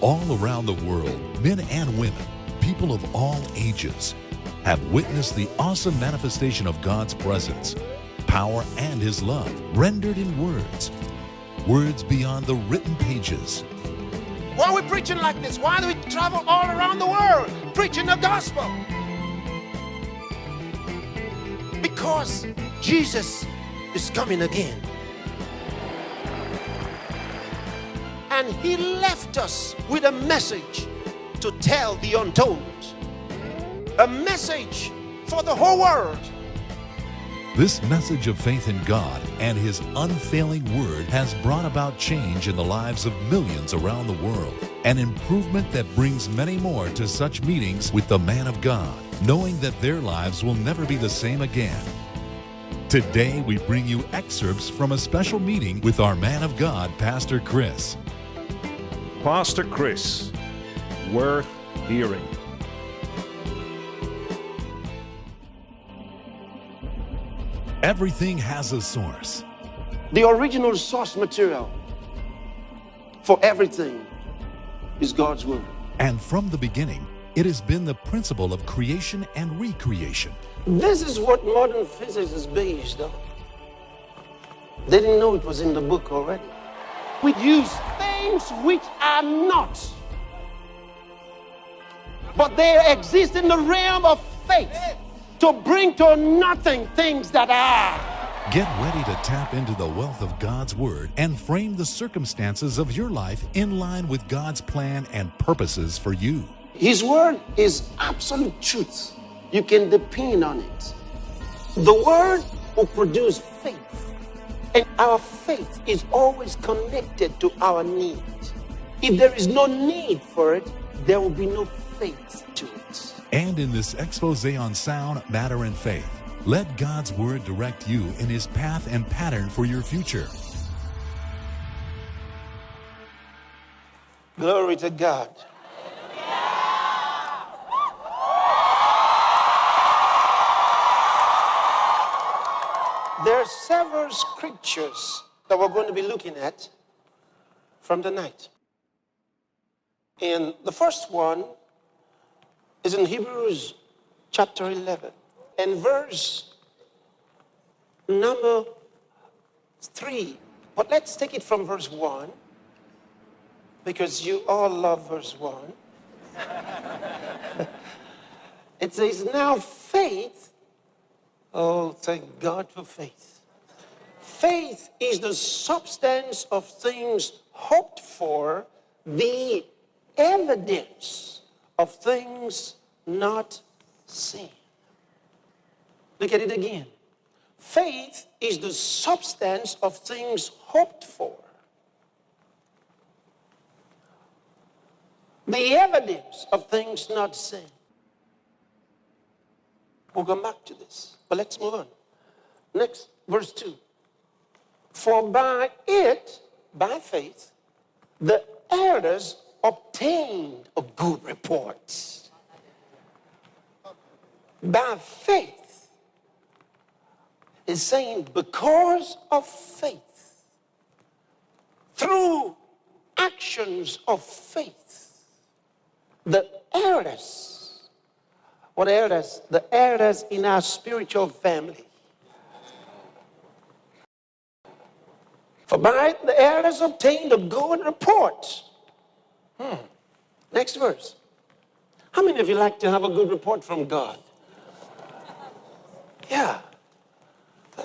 All around the world, men and women, people of all ages, have witnessed the awesome manifestation of God's presence, power, and His love rendered in words, words beyond the written pages. Why are we preaching like this? Why do we travel all around the world preaching the gospel? Because Jesus is coming again. And He left us with a message to tell the untold. A message for the whole world. This message of faith in God and His unfailing word has brought about change in the lives of millions around the world, an improvement that brings many more to such meetings with the man of God, knowing that their lives will never be the same again. Today, we bring you excerpts from a special meeting with our man of God, Pastor Chris. Pastor Chris, worth hearing. Everything has a source. The original source material for everything is God's word. And from the beginning, it has been the principle of creation and recreation. This is what modern physics is based on. They didn't know it was in the book already. We use things which are not, but they exist in the realm of faith to bring to nothing things that are. Get ready to tap into the wealth of God's word and frame the circumstances of your life in line with God's plan and purposes for you. His word is absolute truth. You can depend on it. The word will produce faith, and our faith is always connected to our need. If there is no need for it, there will be no faith to it. And in this expose on sound, matter, and faith, let God's word direct you in His path and pattern for your future. Glory to God. There are several scriptures that we're going to be looking at from tonight. And the first one is in Hebrews chapter 11 and verse number 3. But let's take it from verse 1 because you all love verse 1. It says, now faith, oh, thank God for faith. Faith is the substance of things hoped for, the evidence of things not seen. Look at it again. Faith is the substance of things hoped for, the evidence of things not seen. We'll come back to this, but let's move on. Next, verse 2. For by it, by faith, the elders obtained a good report. By faith, is saying because of faith, through actions of faith, the elders, what elders? The elders in our spiritual family. For by it the elders obtained a good report. Next verse. How many of you like to have a good report from God? Yeah.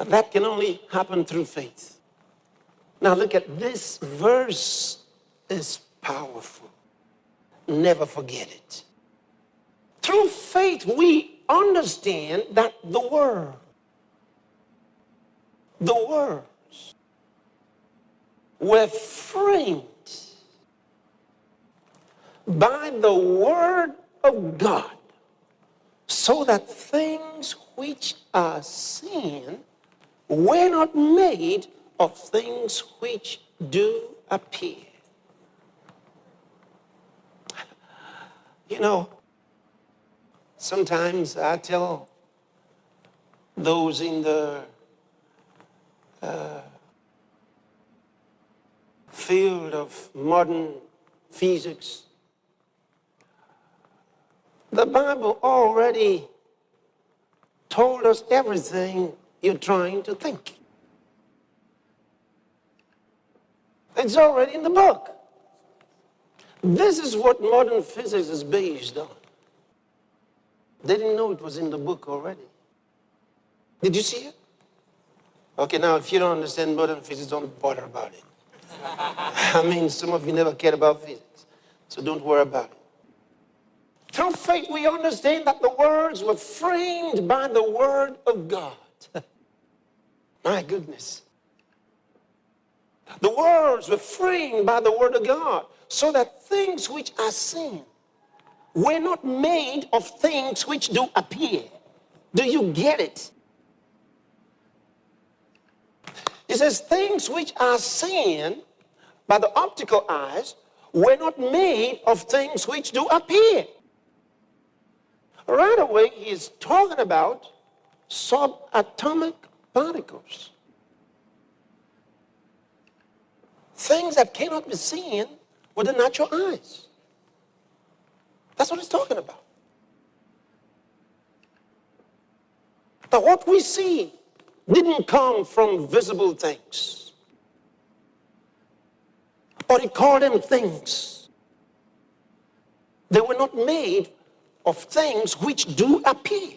That can only happen through faith. Now look at this verse is powerful. Never forget it. Through faith we understand that the words were framed by the word of God, so that things which are seen were not made of things which do appear. You know, sometimes I tell those in the field of modern physics The Bible already told us everything you're trying to think. It's already in the book. This is what modern physics is based on. They didn't know it was in the book already. Did you see it? Okay, now if you don't understand modern physics, don't bother about it. I mean, some of you never cared about physics, so don't worry about it. Through faith, we understand that the words were framed by the word of God. My goodness. The words were framed by the word of God, so that things which are seen were not made of things which do appear. Do you get it? It says things which are seen by the optical eyes were not made of things which do appear. Right away, he's talking about subatomic particles. Things that cannot be seen with the natural eyes. That's what he's talking about. But what we see didn't come from visible things. But he called them things. They were not made of things which do appear.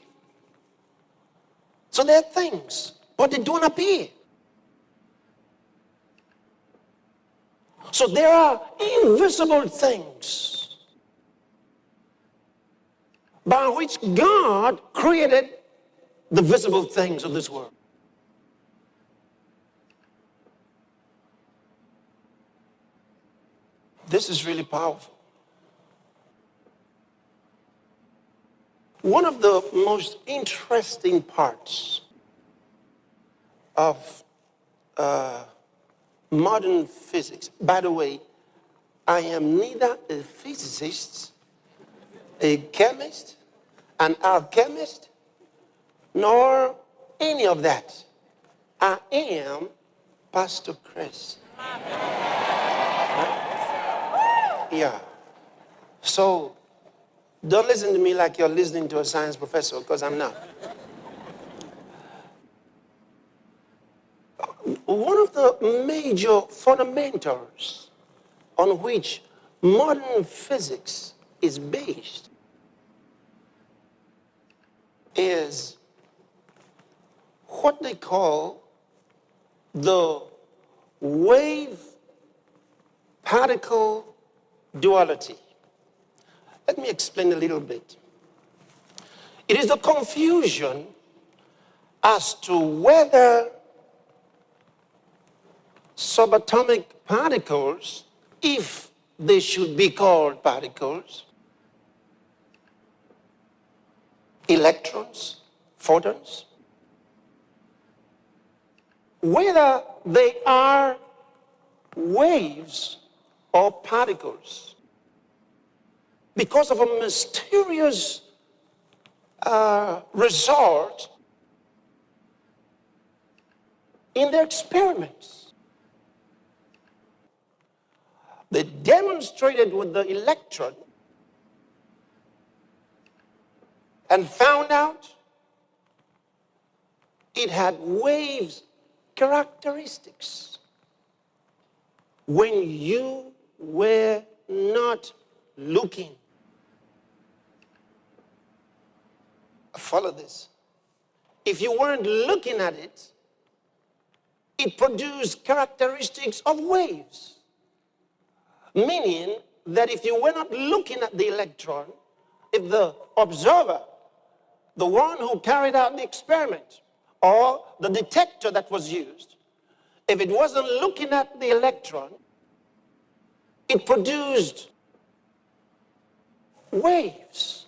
So they're things, but they don't appear. So there are invisible things by which God created the visible things of this world. This is really powerful. One of the most interesting parts of modern physics, by the way, I am neither a physicist, a chemist, an alchemist, nor any of that. I am Pastor Chris. Yeah. So don't listen to me like you're listening to a science professor, because I'm not. One of the major fundamentals on which modern physics is based is what they call the wave-particle duality. Let me explain a little bit. It is the confusion as to whether subatomic particles, if they should be called particles, electrons, photons, whether they are waves or particles, because of a mysterious result in their experiments. They demonstrated with the electron and found out it had waves characteristics when you were not looking. Follow this. If you weren't looking at it, it produced characteristics of waves. Meaning that if you were not looking at the electron, if the observer, the one who carried out the experiment, or the detector that was used, if it wasn't looking at the electron, it produced waves.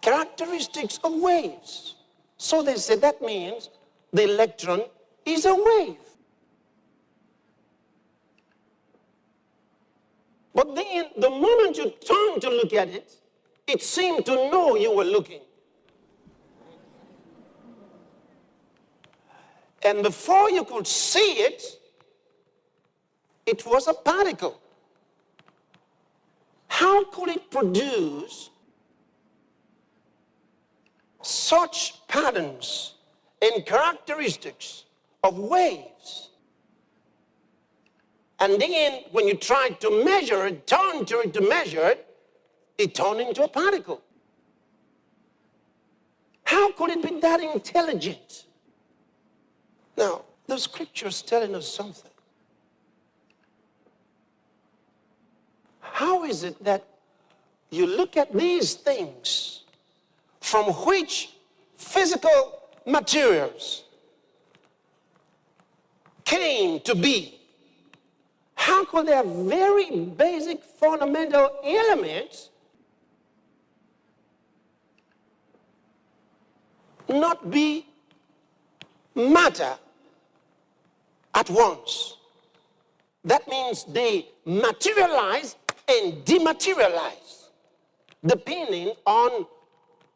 Characteristics of waves. So they said that means the electron is a wave. But then, the moment you turned to look at it, it seemed to know you were looking. And before you could see it, it was a particle. How could it produce such patterns and characteristics of waves? And then when you try to measure it, to measure it, it turned into a particle. How could it be that intelligent? Now, the scripture's telling us something. How is it that you look at these things from which physical materials came to be? How could their very basic fundamental elements not be matter at once? That means they materialize and dematerialize depending on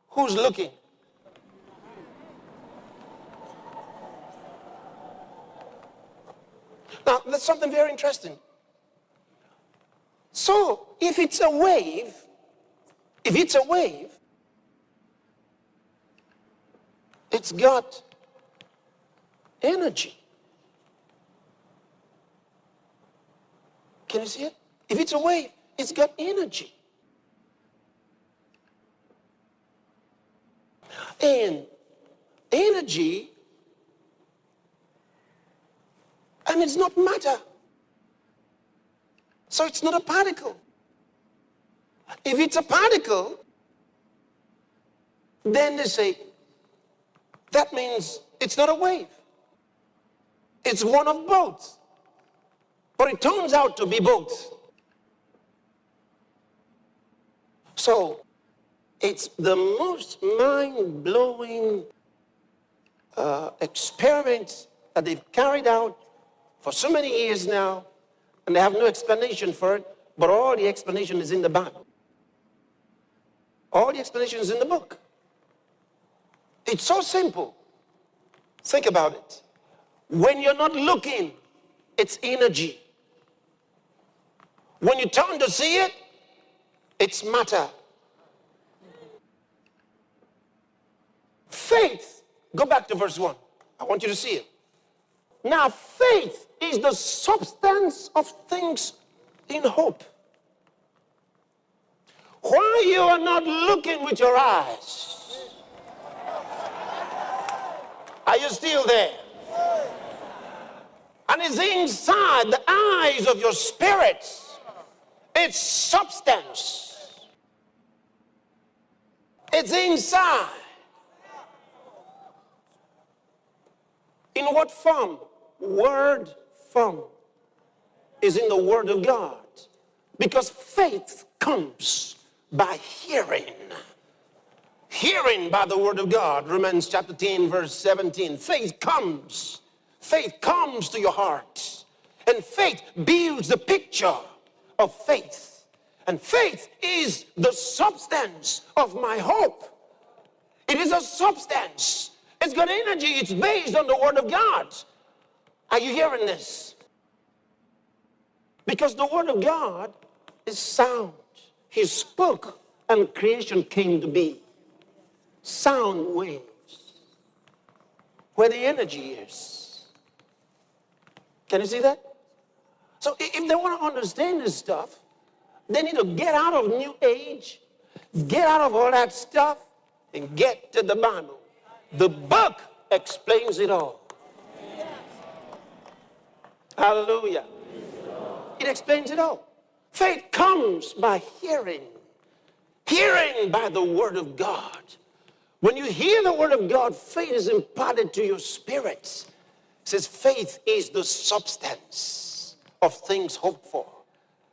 who's looking. Now, that's something very interesting. So, if it's a wave, it's got energy. Can you see it? If it's a wave, it's got energy. And energy, and it's not matter. So it's not a particle. If it's a particle, then they say, that means it's not a wave. It's one of both. But it turns out to be both. So it's the most mind-blowing experiment that they've carried out for so many years now, and they have no explanation for it, but all the explanation is in the Bible. All the explanation is in the book. It's so simple. Think about it. When you're not looking, it's energy. When you turn to see it, it's matter. Faith, go back to verse 1. I want you to see it. Now, faith is the substance of things in hope. Why you are not looking with your eyes? Are you still there? And it's inside the eyes of your spirit. It's substance. It's inside. In what form? Word form. Is in the Word of God. Because faith comes by hearing. Hearing by the Word of God. Romans chapter 10 verse 17. Faith comes. Faith comes to your heart. And faith builds the picture of faith. And faith is the substance of my hope. It is a substance. It's got energy. It's based on the Word of God. Are you hearing this? Because the Word of God is sound. He spoke and creation came to be. Sound waves. Where the energy is. Can you see that? So if they want to understand this stuff, they need to get out of New Age, get out of all that stuff, and get to the Bible. The book explains it all. Hallelujah. It explains it all. Faith comes by hearing. Hearing by the Word of God. When you hear the Word of God, faith is imparted to your spirit. It says faith is the substance of things hoped for.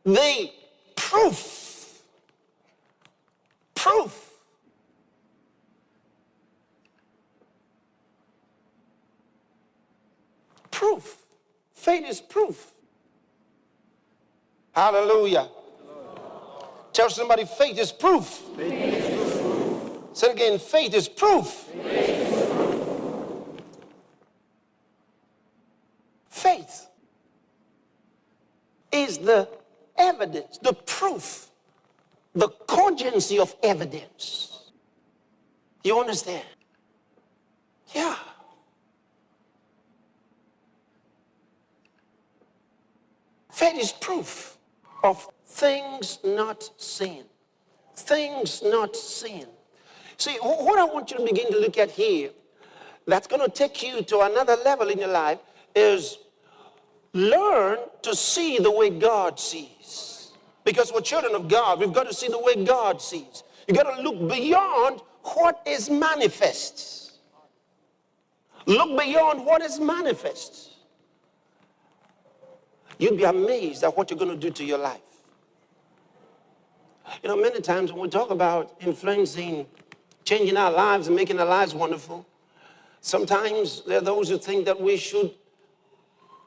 The proof. Proof. Faith is proof. Hallelujah. Tell somebody, faith is proof. Faith is proof. Say it again, faith is proof. Faith is proof. Faith is the evidence, the proof the cogency of evidence. You understand? Yeah. Faith is proof of things not seen. Things not seen. See, what I want you to begin to look at here, that's going to take you to another level in your life, is learn to see the way God sees. Because we're children of God, we've got to see the way God sees. You've got to look beyond what is manifest. Look beyond what is manifest. You'd be amazed at what you're going to do to your life. You know, many times when we talk about influencing, changing our lives and making our lives wonderful, sometimes there are those who think that we should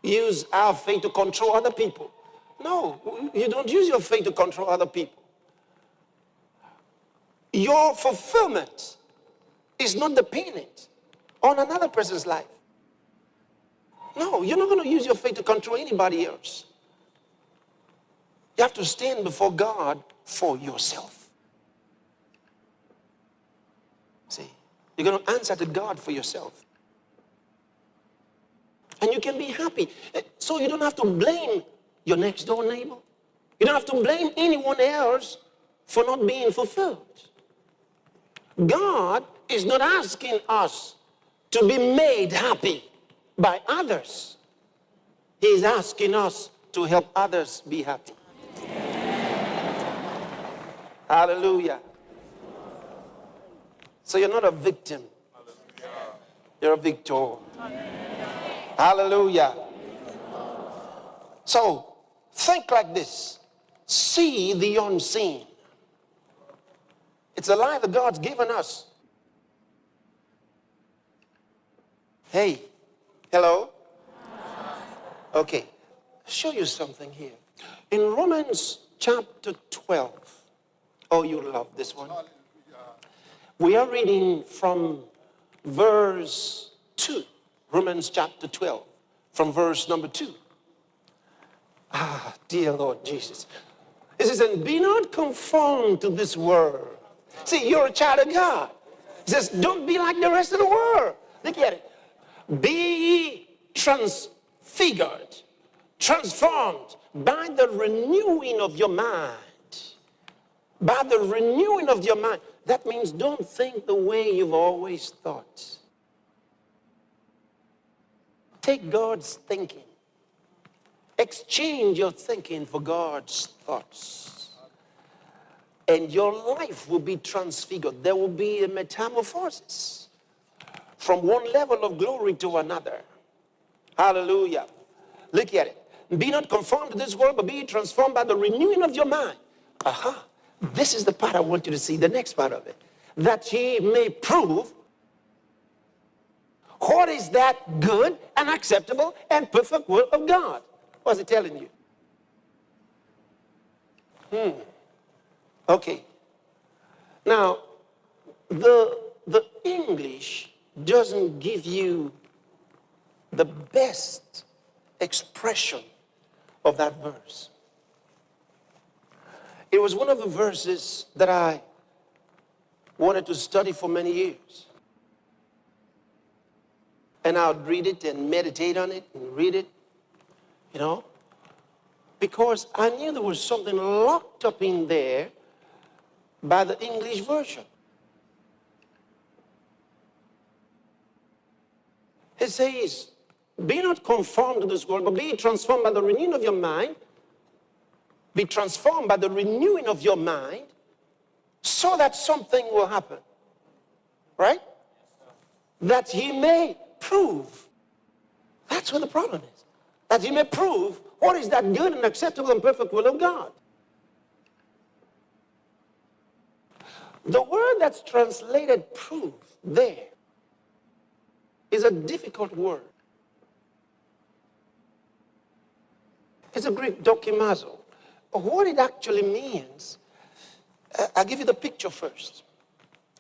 use our faith to control other people. No, you don't use your faith to control other people. Your fulfillment is not dependent on another person's life. No, you're not going to use your faith to control anybody else. You have to stand before God for yourself. See, you're going to answer to God for yourself. And you can be happy. So you don't have to blame your next door neighbor. You don't have to blame anyone else for not being fulfilled. God is not asking us to be made happy by others. He's asking us to help others be happy. Hallelujah. So you're not a victim. You're a victor. Hallelujah. So think like this. See the unseen. It's a life that God's given us. Hey, hello? Okay, show you something here. In Romans chapter 12, oh, you love this one. We are reading from verse 2, Romans chapter 12, from verse number 2. Ah, dear Lord Jesus. It says, and be not conformed to this world. See, you're a child of God. It says, don't be like the rest of the world. Look at it. Be transfigured, transformed by the renewing of your mind. By the renewing of your mind. That means don't think the way you've always thought. Take God's thinking. Exchange your thinking for God's thoughts. And your life will be transfigured. There will be a metamorphosis from one level of glory to another. Hallelujah. Look at it. Be not conformed to this world, but be transformed by the renewing of your mind. Aha. This is the part I want you to see, the next part of it. That ye may prove what is that good and acceptable and perfect will of God. What's it telling you? Okay. Now, the English doesn't give you the best expression of that verse. It was one of the verses that I wanted to study for many years. And I would read it and meditate on it and read it, you know, because I knew there was something locked up in there by the English version. It says, be not conformed to this world, but be transformed by the renewing of your mind. Be transformed by the renewing of your mind so that something will happen. Right? That he may prove. That's what the problem is. That he may prove what is that good and acceptable and perfect will of God. The word that's translated prove there is a difficult word. It's a Greek dokimazo. What it actually means, I'll give you the picture first.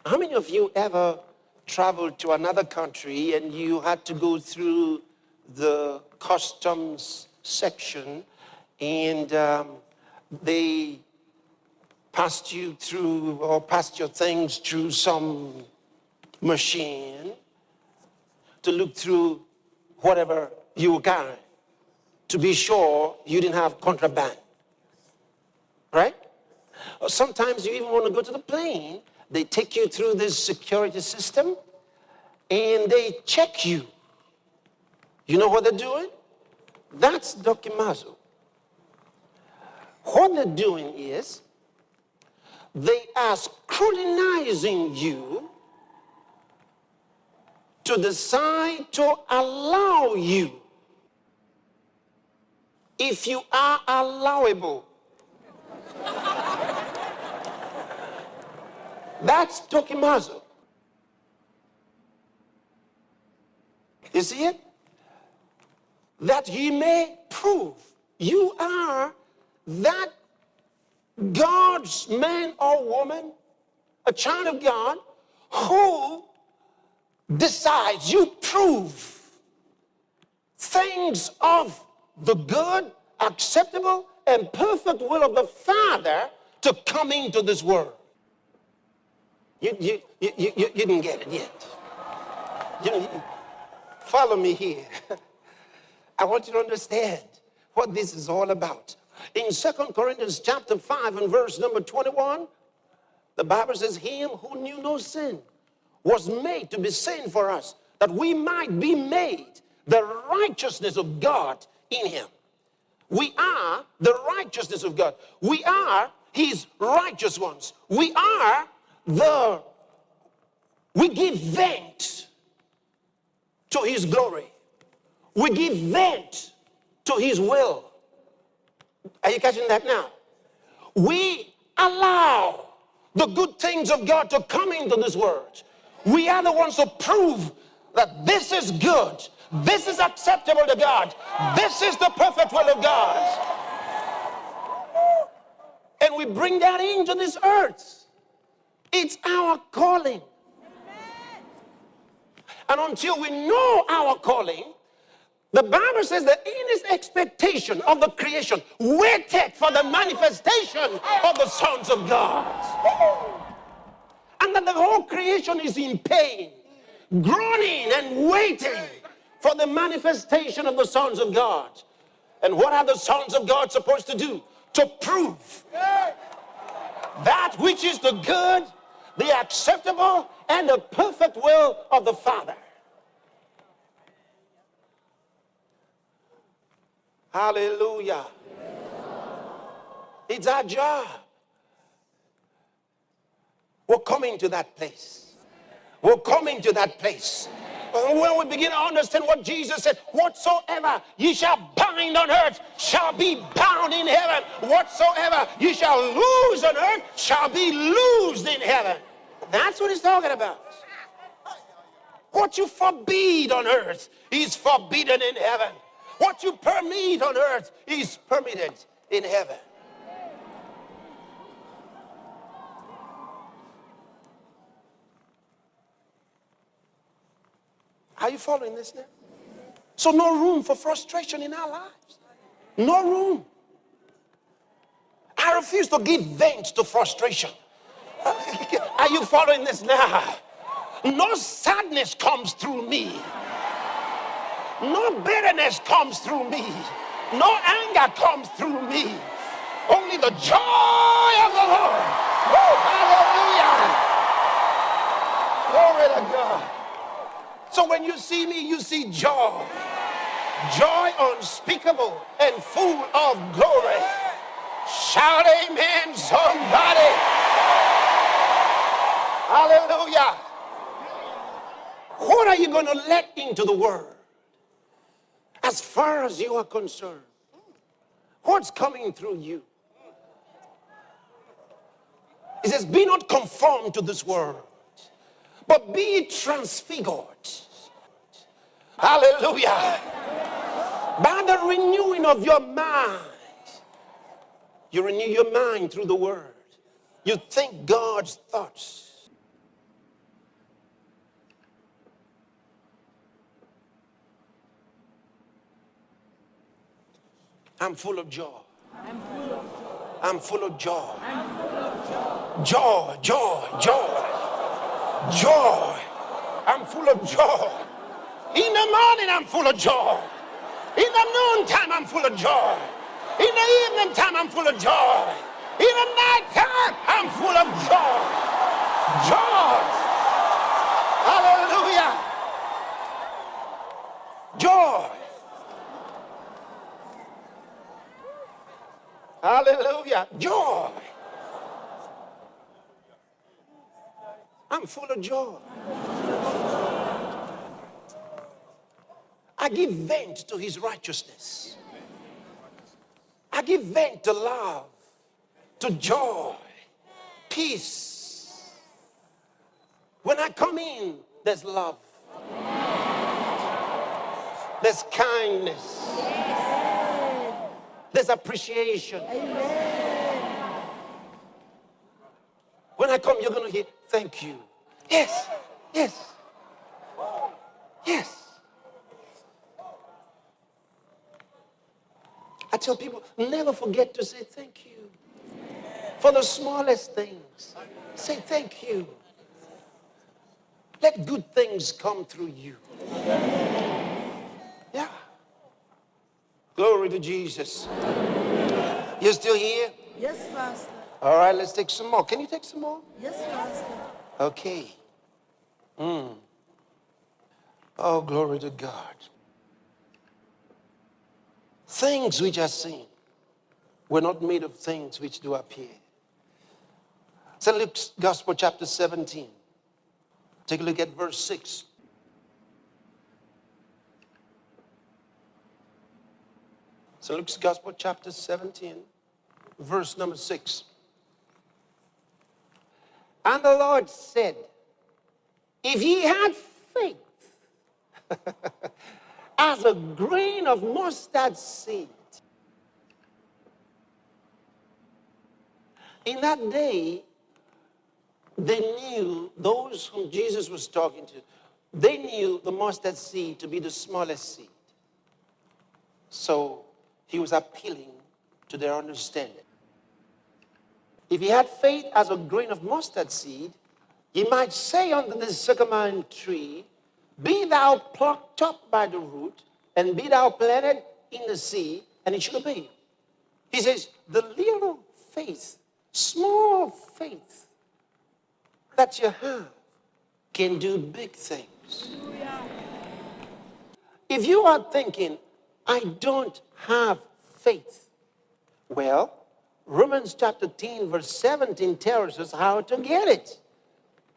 How many of you ever traveled to another country and you had to go through the customs section and they passed you through or passed your things through some machine to look through whatever you got to be sure you didn't have contraband, right? Or sometimes you even want to go to the plane. They take you through this security system and they check you. You know what they're doing? That's dokimazo. What they're doing is they are scrutinizing you to decide to allow you if you are allowable. That's dokimazo. You see it? That he may prove you are that God's man or woman, a child of God, who decides, you prove things of the good, acceptable, and perfect will of the Father to come into this world. You didn't get it yet. Follow me here. I want you to understand what this is all about. In 2 Corinthians chapter 5 and verse number 21, the Bible says, him who knew no sin was made to be sin for us, that we might be made the righteousness of God in him. We are the righteousness of God. We are his righteous ones. We give vent to his glory. We give vent to his will. Are you catching that now? We allow the good things of God to come into this world. We are the ones who prove that this is good. This is acceptable to God. This is the perfect will of God. And we bring that into this earth. It's our calling. And until we know our calling, the Bible says that in his expectation of the creation, waited for the manifestation of the sons of God. And that the whole creation is in pain, groaning and waiting for the manifestation of the sons of God. And what are the sons of God supposed to do? To prove that which is the good, the acceptable, and the perfect will of the Father. Hallelujah. It's our job. We're coming to that place. We're coming to that place. When we begin to understand what Jesus said, whatsoever ye shall bind on earth shall be bound in heaven. Whatsoever ye shall loose on earth shall be loosed in heaven. That's what he's talking about. What you forbid on earth is forbidden in heaven. What you permit on earth is permitted in heaven. Are you following this now? So no room for frustration in our lives. No room. I refuse to give vent to frustration. Are you following this now? No sadness comes through me. No bitterness comes through me. No anger comes through me. Only the joy of the Lord. Woo, hallelujah. Glory to God. So when you see me, you see joy. Joy unspeakable and full of glory. Shout amen, somebody. Hallelujah. What are you going to let into the world? As far as you are concerned, what's coming through you? It says, be not conformed to this world, but be transfigured. Hallelujah. By the renewing of your mind. You renew your mind through the word. You think God's thoughts. I'm full of joy. I'm full of joy. I'm full of joy. Joy, joy, joy, joy. I'm full of joy. In the morning, I'm full of joy. In the noontime, I'm full of joy. In the evening time, I'm full of joy. In the night time, I'm full of joy. Joy. Hallelujah. Joy. Hallelujah. Joy. I'm full of joy. I give vent to his righteousness. I give vent to love, to joy, peace. When I come in, there's love. There's kindness. There's appreciation. When I come, you're going to hear, thank you. Yes, yes, yes. I tell people, never forget to say thank you. For the smallest things, say thank you. Let good things come through you. Yeah. Glory to Jesus. You're still here? Yes, Pastor. All right, let's take some more. Can you take some more? Yes, Pastor. Okay. Oh, glory to God. Things which are seen were not made of things which do appear. St. Luke's Gospel, chapter 17. Take a look at verse 6. St. Luke's Gospel, chapter 17, verse number 6. And the Lord said, if ye had faith as a grain of mustard seed. In that day, they knew, those whom Jesus was talking to, they knew the mustard seed to be the smallest seed. So he was appealing to their understanding. If he had faith as a grain of mustard seed, he might say unto this sycamore tree, be thou plucked up by the root, and be thou planted in the sea, and it should obey you. He says, the little faith, small faith that you have can do big things. If you are thinking, I don't have faith, well, Romans chapter 10, verse 17 tells us how to get it.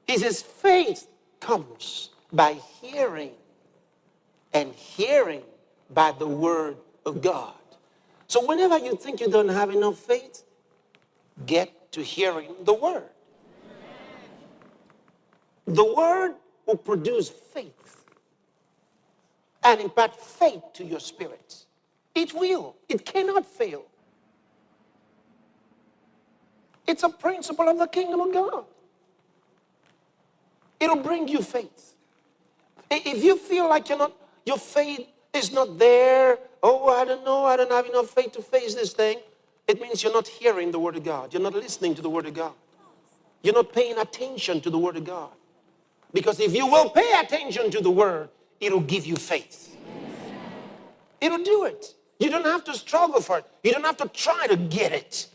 He says, faith comes by hearing, and hearing by the word of God. So whenever you think you don't have enough faith, get to hearing the word. The word will produce faith and impart faith to your spirit. It will. It cannot fail. It's a principle of the kingdom of God. It'll bring you faith. If you feel like your faith is not there, oh, I don't know, I don't have enough faith to face this thing, it means you're not hearing the word of God. You're not listening to the word of God. You're not paying attention to the word of God. Because if you will pay attention to the word, it'll give you faith. It'll do it. You don't have to struggle for it. You don't have to try to get it.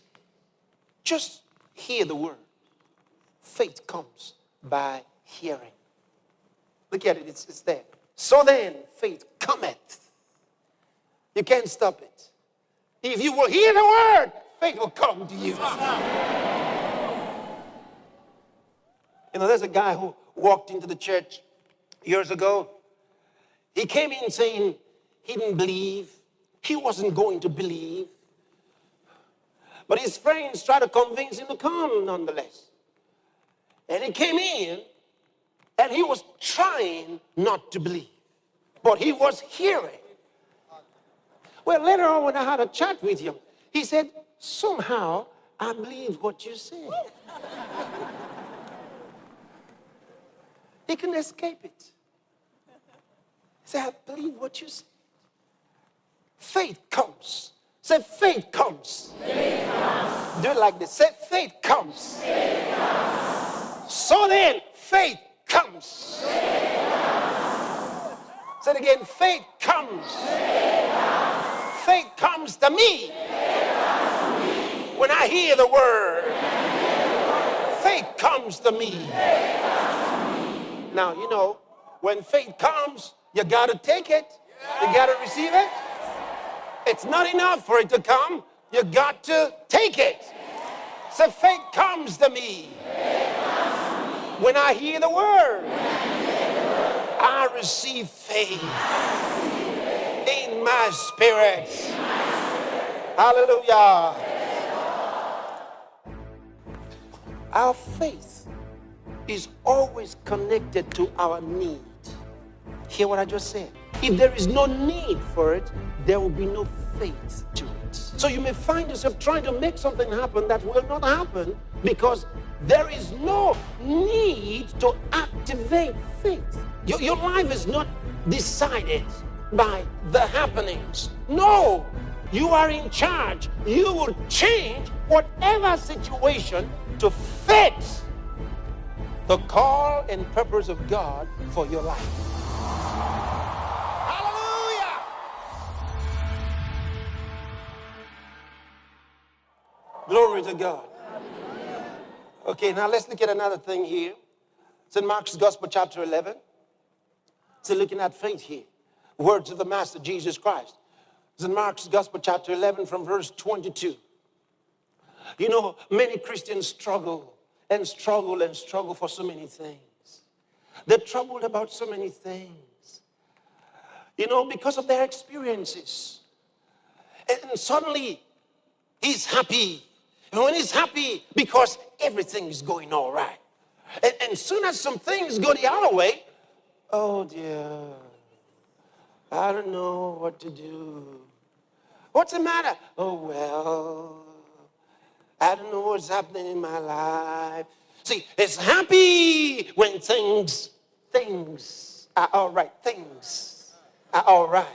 Just hear the word. Faith comes by hearing. Look at it, it's there. So then, faith cometh. You can't stop it. If you will hear the word, faith will come to you. You know, there's a guy who walked into the church years ago. He came in saying he didn't believe. He wasn't going to believe. But his friends tried to convince him to come nonetheless. And he came in, and he was trying not to believe. But he was hearing. Well, later on when I had a chat with him, he said, somehow I believe what you said. He couldn't escape it. He said, I believe what you said. Faith comes. Say, faith comes. Faith comes Do it like this. Say, faith comes. So then, faith comes. Say it again. Faith comes. Faith comes to me when I hear the word. Faith comes to me. Now, you know, when faith comes, you got to take it. You got to receive it. It's not enough for it to come. You got to take it. So faith comes to me when I hear the word. I receive faith in my spirit. Hallelujah. Our faith is always connected to our need. Hear what I just said? If there is no need for it, there will be no faith to it. So you may find yourself trying to make something happen that will not happen because there is no need to activate faith. Your life is not decided by the happenings. No, you are in charge. You will change whatever situation to fit the call and purpose of God for your life. Hallelujah! Glory to God. Okay, now let's look at another thing here. It's in Mark's Gospel, chapter 11. So looking at faith here. Words of the Master, Jesus Christ. It's in Mark's Gospel, chapter 11, from verse 22. You know, many Christians struggle and struggle and struggle for so many things. They're troubled about so many things. You know, because of their experiences. And suddenly, he's happy. And when he's happy, because everything is going all right. And soon as some things go the other way, oh dear, I don't know what to do. What's the matter? Oh, well, I don't know what's happening in my life. See, it's happy when things are all right. Things are all right.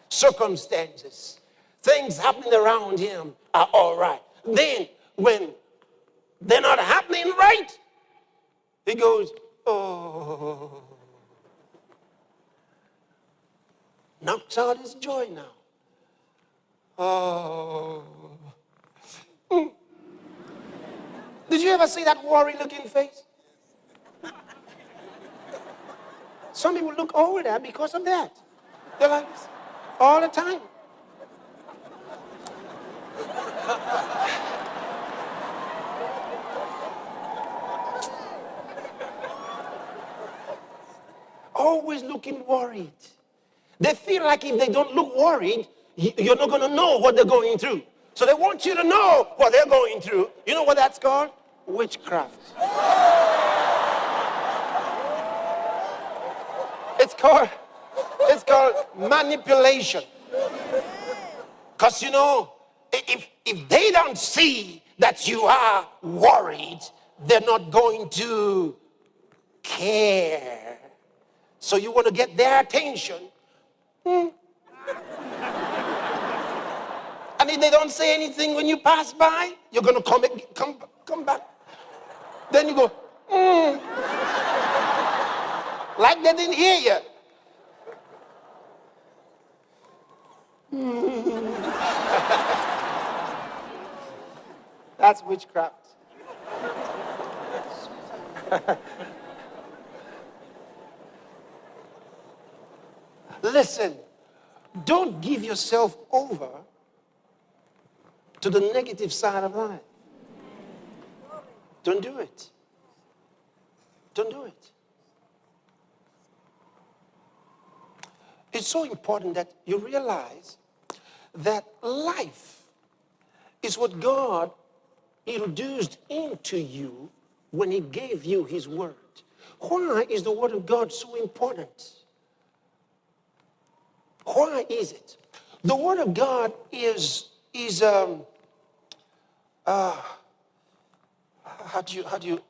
Circumstances, things happening around him are all right. Then, when they're not happening right, he goes, oh. Knocks out his joy now. Oh. Did you ever see that worry-looking face? Some people look older because of that. They're like this all the time. Always looking worried. They feel like if they don't look worried, you're not going to know what they're going through. So they want you to know what they're going through. You know what that's called? Witchcraft. It's called manipulation. Because, you know, if they don't see that you are worried, they're not going to care. So you want to get their attention. And if they don't say anything when you pass by, you're going to come back. Then you go, like they didn't hear you. That's witchcraft. Listen, don't give yourself over to the negative side of life. Don't do it. Don't do it. It's so important that you realize that life is what God introduced into you when he gave you his word. Why is the word of God so important? Why is it? The word of God is how do you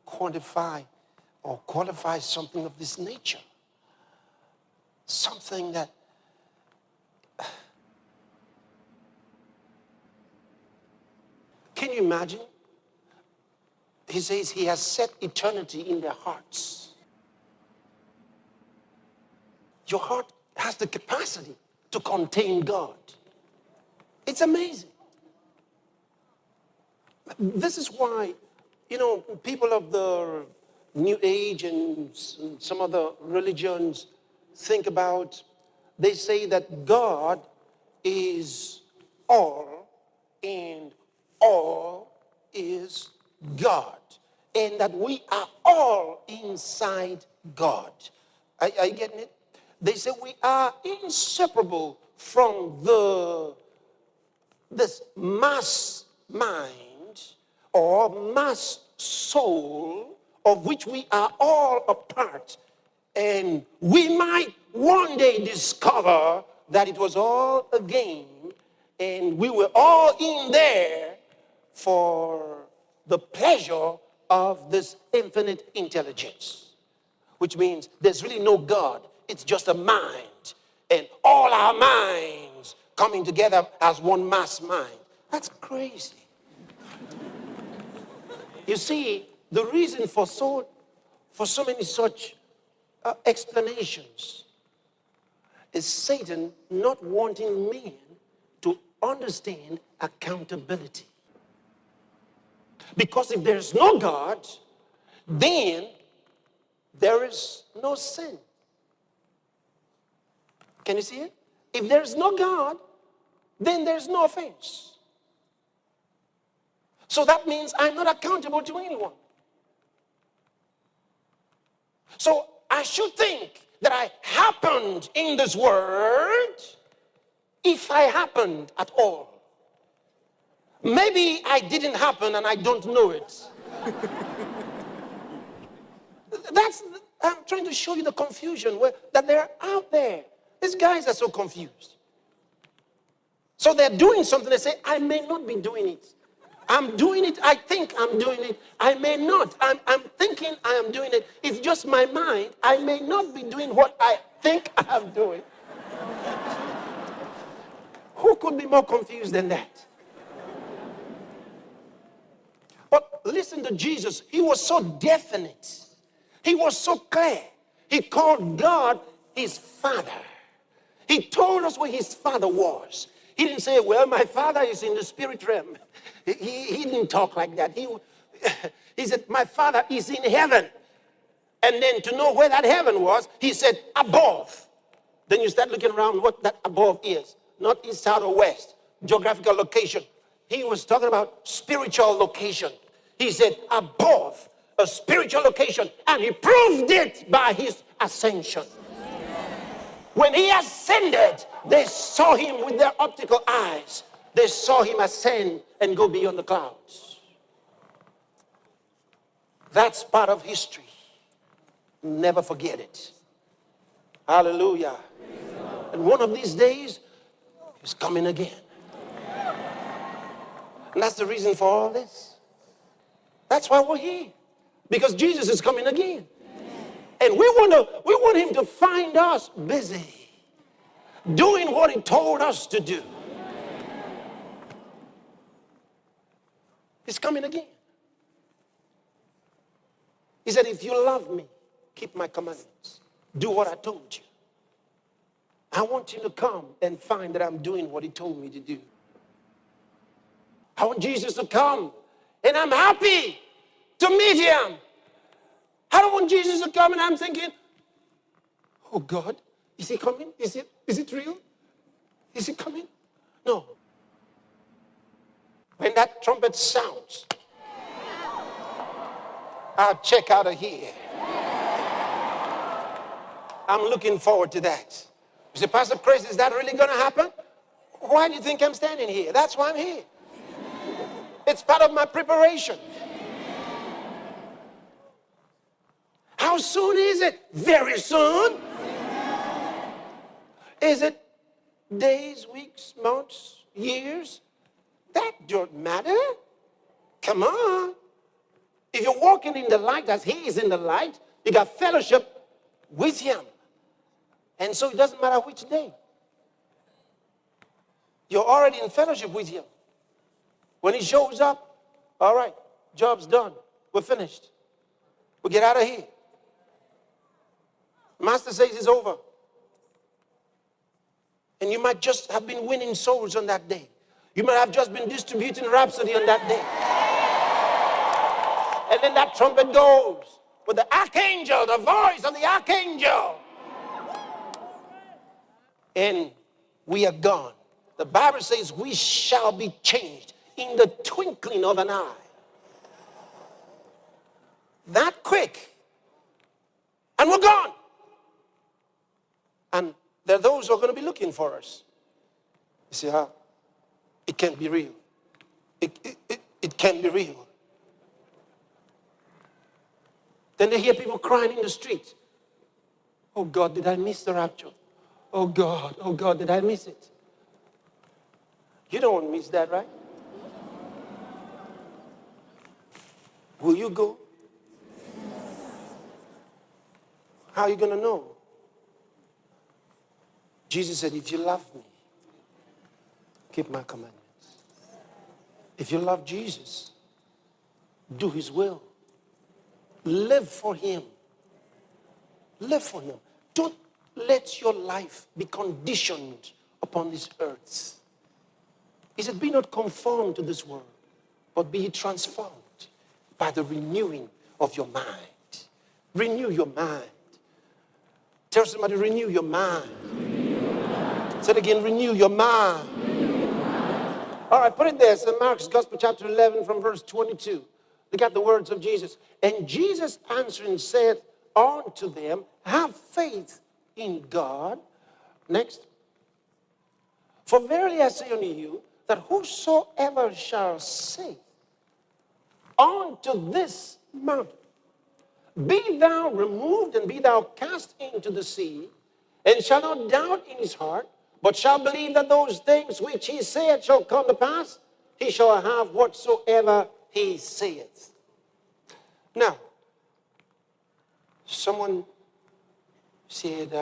quantify or qualify something of this nature? Something that Can you imagine? He says he has set eternity in their hearts. Your heart has the capacity to contain God. It's amazing. This is why, people of the New Age and some other religions think about, they say that God is all and all is God. And that we are all inside God. Are you getting it? They say we are inseparable from this mass mind or mass soul of which we are all a part. And we might one day discover that it was all a game and we were all in there for the pleasure of this infinite intelligence, which means there's really no God. It's just a mind, and all our minds coming together as one mass mind. That's crazy. You see, the reason for so many such explanations is Satan not wanting men to understand accountability. Because if there's no God, then there is no sin. Can you see it? If there's no God, then there's no offense. So that means I'm not accountable to anyone. So I should think that I happened in this world, if I happened at all. Maybe I didn't happen and I don't know it. I'm trying to show you the confusion that they're out there. These guys are so confused. So they're doing something, they say, I may not be doing it. I'm doing it, I think I'm doing it. I may not. I'm thinking I am doing it. It's just my mind. I may not be doing what I think I'm doing. Who could be more confused than that? But listen to Jesus. He was so definite. He was so clear. He called God his Father. He told us where his Father was. He didn't say, well, my Father is in the spirit realm. He didn't talk like that. He said, my Father is in heaven. And then to know where that heaven was, he said, above. Then you start looking around what that above is. Not east, south, or west. Geographical location. He was talking about spiritual location. He said, above, a spiritual location. And he proved it by his ascension. When he ascended, they saw him with their optical eyes. They saw him ascend and go beyond the clouds. That's part of history. Never forget it. Hallelujah. And one of these days, he's coming again. And that's the reason for all this. That's why we're here. Because Jesus is coming again. And we want him to find us busy doing what he told us to do. He's coming again. He said, if you love me, keep my commandments. Do what I told you. I want you to come and find that I'm doing what he told me to do. I want Jesus to come, and I'm happy to meet him. I don't want Jesus to come and I'm thinking, oh God, is he coming? Is it real? Is he coming? No. When that trumpet sounds, I'll check out of here. I'm looking forward to that. You say, Pastor Chris, is that really going to happen? Why do you think I'm standing here? That's why I'm here. It's part of my preparation. How soon is it? Very soon. Is it days, weeks, months, years? That don't matter. Come on. If you're walking in the light as he is in the light, you got fellowship with him. And so it doesn't matter which day. You're already in fellowship with him. When he shows up, All right, job's done. We're finished. We get out of here. Master says it's over. And you might just have been winning souls on that day. You might have just been distributing Rhapsody on that day. And then that trumpet goes with the archangel, the voice of the archangel. And we are gone. The Bible says we shall be changed in the twinkling of an eye. That quick. And we're gone. And there are those who are going to be looking for us. You see how? It can't be real. It can't be real. Then they hear people crying in the street. Oh God, did I miss the rapture? Oh God, did I miss it? You don't want to miss that, right? Will you go? How are you going to know? Jesus said, if you love me, keep my commandments. If you love Jesus, do his will. Live for him. Live for him. Don't let your life be conditioned upon this earth. He said, be not conformed to this world, but be transformed by the renewing of your mind. Renew your mind. Tell somebody, renew your mind. Say it again, renew your mind. All right, put it there. St. Mark's Gospel, chapter 11, from verse 22. Look at the words of Jesus. And Jesus answering said unto them, have faith in God. Next. For verily I say unto you, that whosoever shall say unto this mountain, be thou removed and be thou cast into the sea, and shall not doubt in his heart, but shall believe that those things which he saith shall come to pass, he shall have whatsoever he saith. Now, someone said,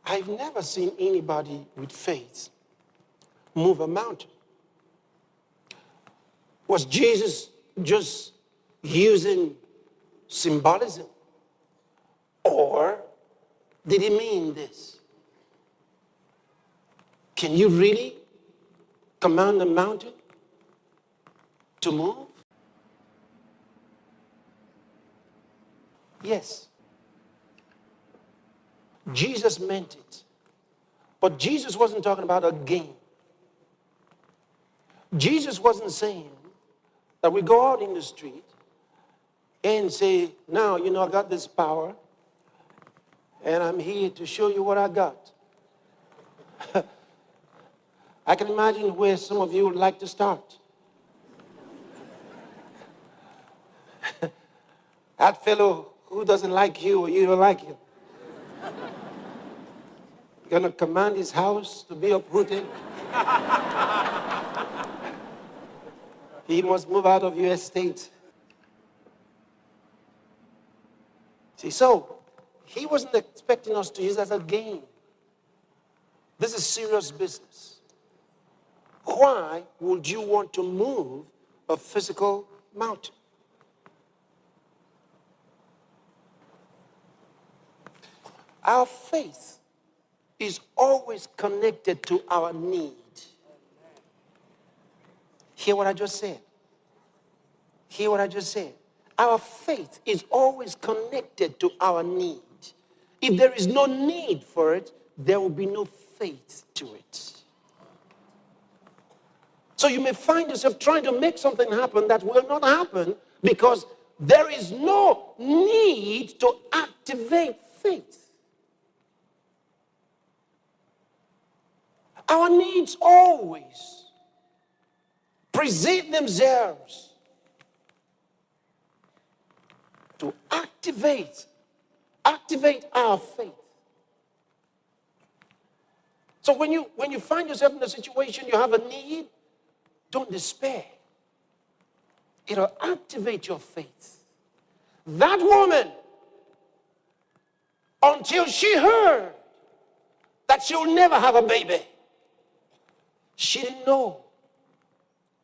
I've never seen anybody with faith move a mountain. Was Jesus just using symbolism? Or did he mean this? Can you really command a mountain to move? Yes. Jesus meant it. But Jesus wasn't talking about a game. Jesus wasn't saying that we go out in the street and say, now, you know, I got this power and I'm here to show you what I got. I can imagine where some of you would like to start. That fellow who doesn't like you or you don't like him. You're going to command his house to be uprooted. He must move out of your estate. See, so he wasn't expecting us to use it as a game. This is serious business. Why would you want to move a physical mountain? Our faith is always connected to our need. Hear what I just said? Hear what I just said? Our faith is always connected to our need. If there is no need for it, there will be no faith to it. So you may find yourself trying to make something happen that will not happen because there is no need to activate faith. Our needs always present themselves to activate our faith. So when you find yourself in a situation you have a need, don't despair. It'll activate your faith. That woman, until she heard that she'll never have a baby, she didn't know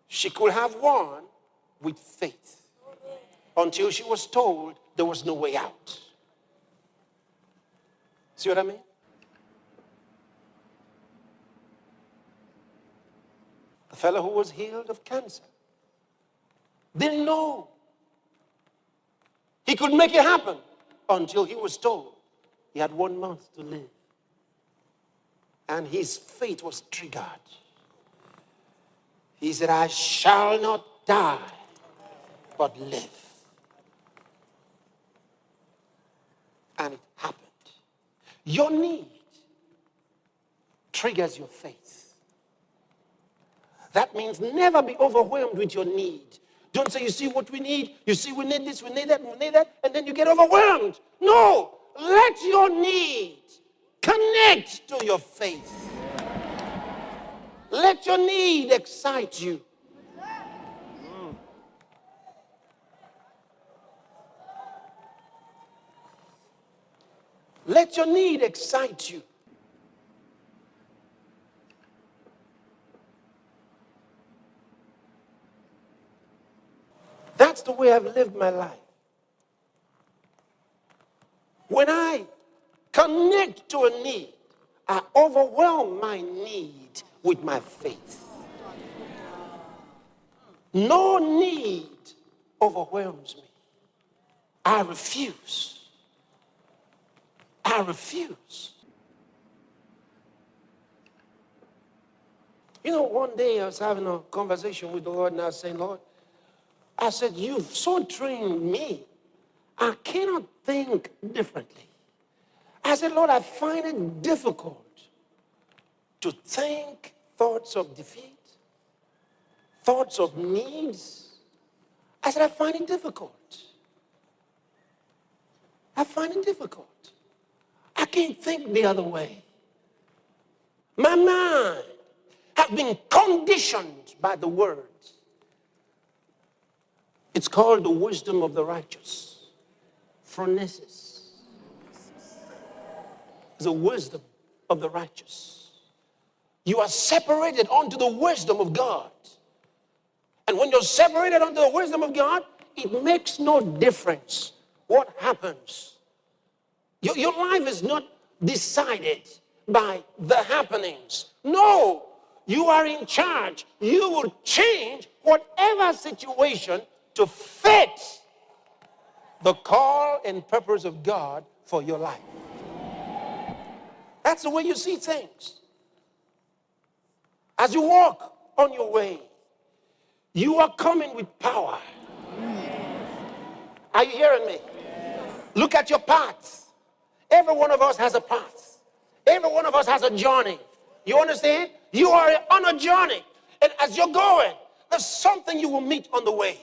she could have one with faith until she was told there was no way out. See what I mean? The fellow who was healed of cancer didn't know he could make it happen until he was told he had 1 month to live. And his faith was triggered. He said, I shall not die, but live. And it happened. Your need triggers your faith. That means never be overwhelmed with your need. Don't say, you see what we need, you see we need this, we need that, we need that, and then you get overwhelmed. No, let your need connect to your faith. Let your need excite you. Let your need excite you. That's the way I've lived my life. When I connect to a need, I overwhelm my need with my faith. No need overwhelms me. I refuse. I refuse. You know, one day I was having a conversation with the Lord and I was saying, Lord, I said, you've so trained me, I cannot think differently. I said, Lord, I find it difficult to think thoughts of defeat, thoughts of needs. I said, I find it difficult. I find it difficult. I can't think the other way. My mind has been conditioned by the word. It's called the wisdom of the righteous. Phronesis. The wisdom of the righteous. You are separated unto the wisdom of God. And when you're separated unto the wisdom of God, it makes no difference what happens. Your life is not decided by the happenings. No, you are in charge. You will change whatever situation to fit the call and purpose of God for your life. That's the way you see things. As you walk on your way, you are coming with power. Are you hearing me? Look at your path. Every one of us has a path. Every one of us has a journey. You understand? You are on a journey. And as you're going, there's something you will meet on the way.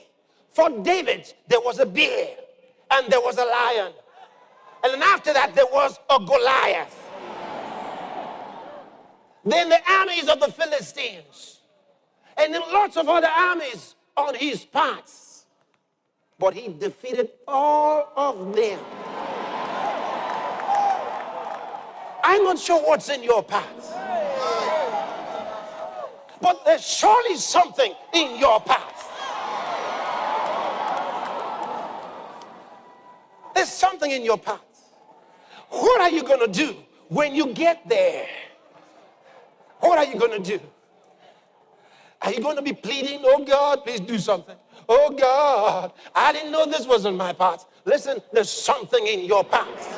For David, there was a bear and there was a lion. And then after that, there was a Goliath. Then the armies of the Philistines. And then lots of other armies on his paths. But he defeated all of them. I'm not sure what's in your path. But there's surely something in your path. There's something in your path. What are you going to do when you get there? What are you going to do? Are you going to be pleading, oh God, please do something? Oh God, I didn't know this was in my path. Listen, there's something in your path.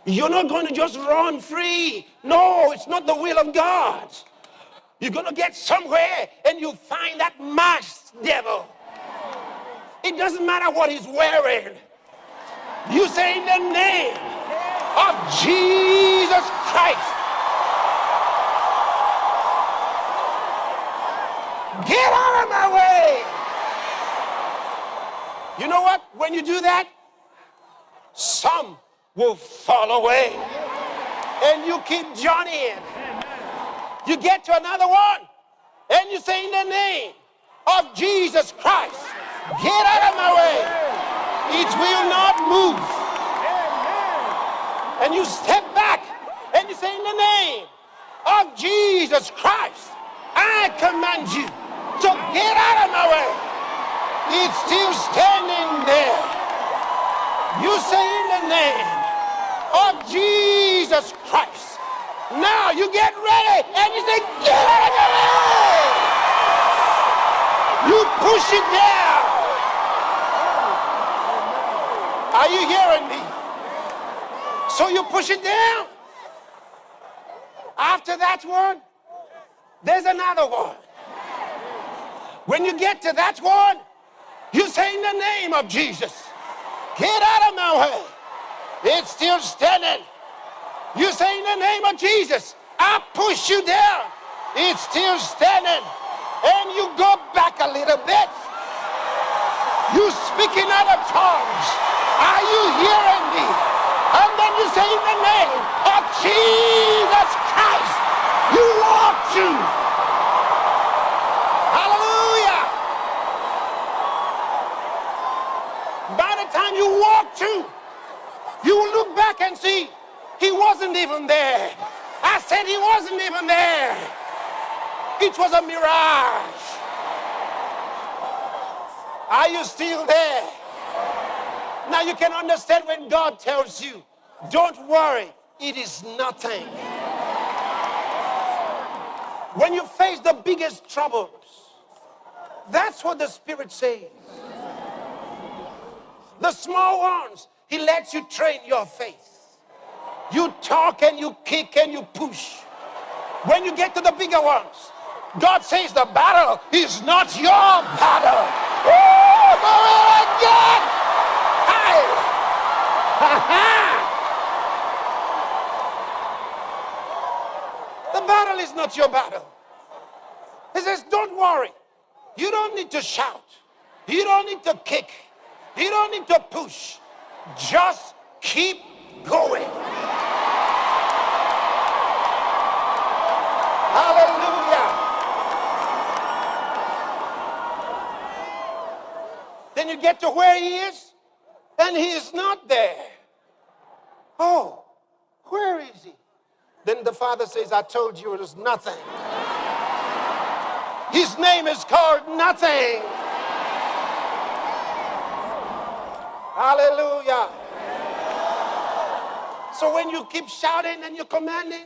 You're not going to just run free. No, it's not the will of God. You're going to get somewhere and you find that masked devil. It doesn't matter what he's wearing. You say in the name of Jesus Christ. Get out of my way. You know what? When you do that, some will fall away. And you keep journeying. You get to another one. And you say in the name of Jesus Christ. Get out of my way. It will not move. And you step back and you say in the name of Jesus Christ, I command you So get out of my way. It's still standing there. You say in the name of Jesus Christ. Now you get ready and you say, get out of the way. You push it down. Are you hearing me? So you push it down. After that one, there's another one. When you get to that one, you say in the name of Jesus, get out of my way. It's still standing. You say in the name of Jesus, I push you down. It's still standing. And you go back a little bit. You speak in other tongues. Are you hearing me? And then you say in the name of Jesus Christ, you walk through. Hallelujah. By the time you walk through, you will look back and see he wasn't even there. I said he wasn't even there. It was a mirage. Are you still there? Now you can understand when God tells you, don't worry, it is nothing. When you face the biggest troubles, that's what the Spirit says. The small ones, He lets you train your faith. You talk and you kick and you push. When you get to the bigger ones, God says the battle is not your battle. Oh, my God! The battle is not your battle. He says, don't worry. You don't need to shout. You don't need to kick. You don't need to push. Just keep going. Hallelujah. Then you get to where he is, and he is not there. Oh, where is he? Then the Father says, I told you it was nothing. His name is called nothing. Hallelujah. So when you keep shouting and you're commanding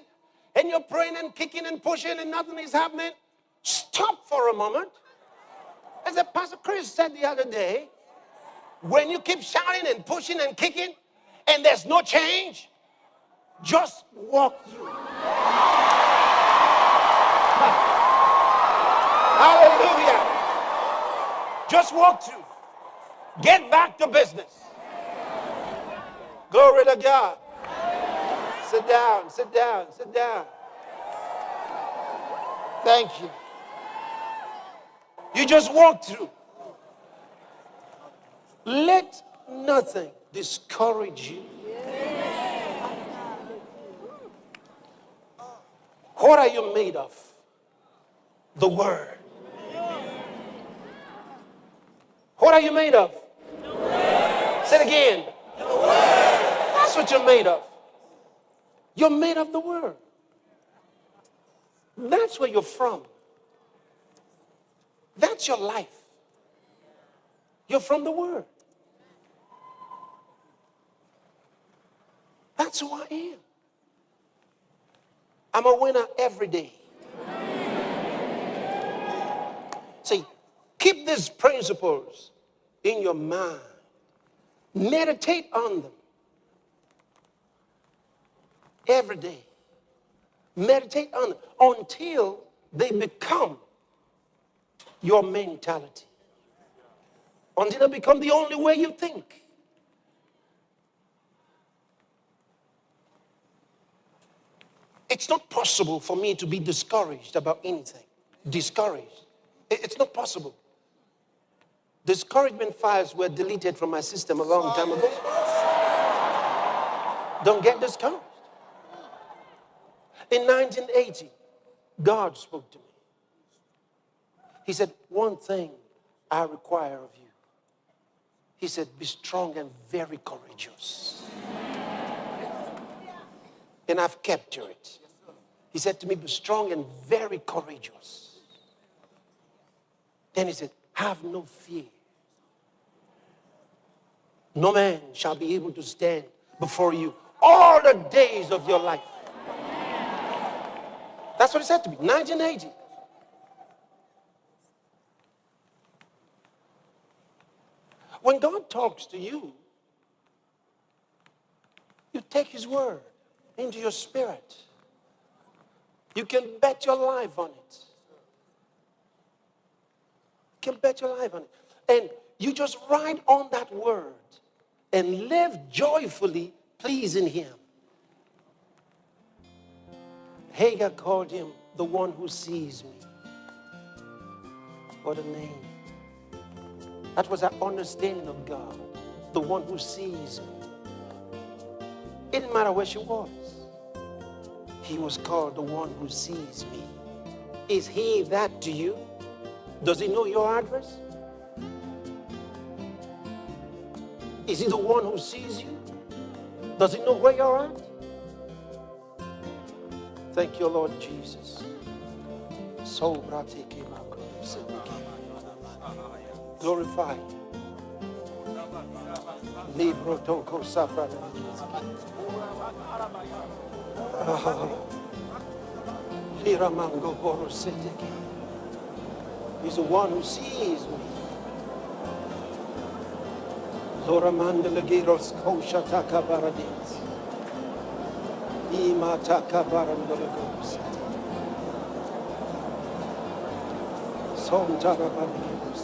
and you're praying and kicking and pushing and nothing is happening, stop for a moment. As Pastor Chris said the other day, when you keep shouting and pushing and kicking and there's no change, just walk through. Hallelujah. Just walk through. Get back to business. Glory to God. Sit down, sit down, sit down. Thank you. You just walk through. Let nothing discourage you. What are you made of? The Word. What are you made of? The Word. Say it again. The Word. That's what you're made of. You're made of the Word. That's where you're from. That's your life. You're from the Word. That's who I am. I'm a winner every day. See, keep these principles in your mind. Meditate on them every day. Meditate on them until they become your mentality. Until they become the only way you think. It's not possible for me to be discouraged about anything. Discouraged. It's not possible. Discouragement files were deleted from my system a long time ago. Don't get discouraged. In 1980, God spoke to me. He said, one thing I require of you. He said, be strong and very courageous. And I've kept to it. He said to me, be strong and very courageous. Then he said, have no fear. No man shall be able to stand before you all the days of your life. That's what he said to me, 1980. When God talks to you, you take his word into your spirit. You can bet your life on it. You can bet your life on it. And you just ride on that word and live joyfully pleasing him. Hagar called him the one who sees me. What a name. That was her understanding of God, the one who sees me. It didn't matter where she was. He was called the one who sees me. Is he that to you? Does he know your address? Is he the one who sees you? Does he know where you're at? Thank you, Lord Jesus. Glorify you. He's the one who sees me. Zoramandelegiros koshataka baradis. Imataka barandelegos. Sontarabadios.